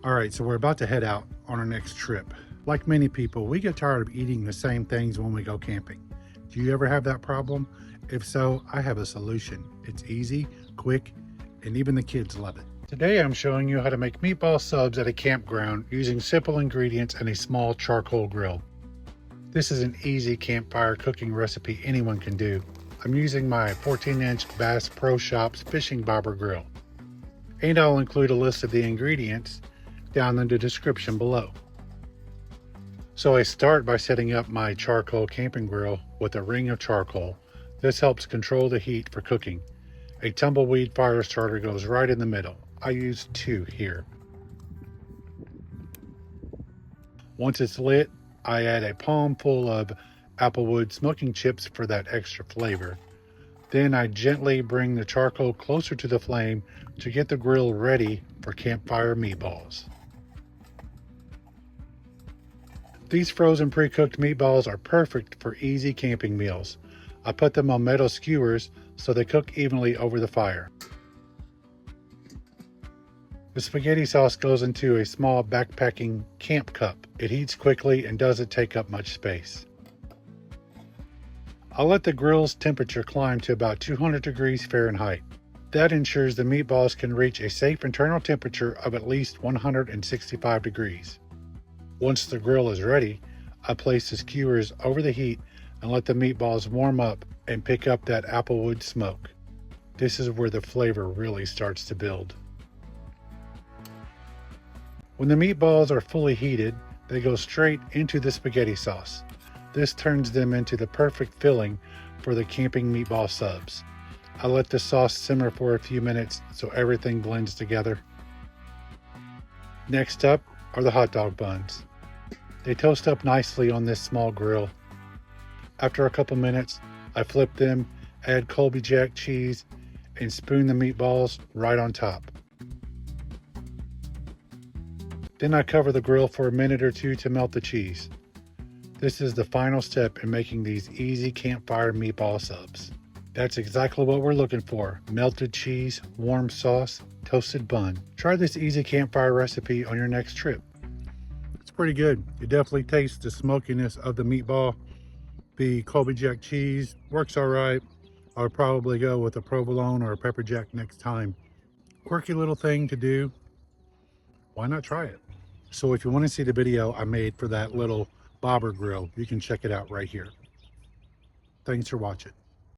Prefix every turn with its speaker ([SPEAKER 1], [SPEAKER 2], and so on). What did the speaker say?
[SPEAKER 1] All right, so we're about to head out on our next trip. Like many people, we get tired of eating the same things when we go camping. Do you ever have that problem? If so, I have a solution. It's easy, quick, and even the kids love it. Today I'm showing you how to make meatball subs at a campground using simple ingredients and a small charcoal grill. This is an easy campfire cooking recipe anyone can do. I'm using my 14-inch Bass Pro Shops fishing bobber grill. And I'll include a list of the ingredients down in the description below. So I start by setting up my charcoal camping grill with a ring of charcoal. This helps control the heat for cooking. A tumbleweed fire starter goes right in the middle. I use 2 here. Once it's lit, I add a palm full of Applewood smoking chips for that extra flavor. Then I gently bring the charcoal closer to the flame to get the grill ready for campfire meatballs. These frozen pre-cooked meatballs are perfect for easy camping meals. I put them on metal skewers so they cook evenly over the fire. The spaghetti sauce goes into a small backpacking camp cup. It heats quickly and doesn't take up much space. I'll let the grill's temperature climb to about 200 degrees Fahrenheit. That ensures the meatballs can reach a safe internal temperature of at least 165 degrees. Once the grill is ready, I place the skewers over the heat and let the meatballs warm up and pick up that applewood smoke. This is where the flavor really starts to build. When the meatballs are fully heated, they go straight into the spaghetti sauce. This turns them into the perfect filling for the camping meatball subs. I let the sauce simmer for a few minutes so everything blends together. Next up are the hot dog buns. They toast up nicely on this small grill. After a couple minutes, I flip them, add Colby Jack cheese, and spoon the meatballs right on top. Then I cover the grill for a minute or two to melt the cheese. This is the final step in making these easy campfire meatball subs. That's exactly what we're looking for: melted cheese, warm sauce, toasted bun. Try this easy campfire recipe on your next trip. It's pretty good. You definitely taste the smokiness of the meatball. The Colby Jack cheese works all right. I would probably go with a provolone or a pepper jack next time. Quirky little thing to do. Why not try it? So if you want to see the video I made for that little bobber grill, you can check it out right here. Thanks for watching.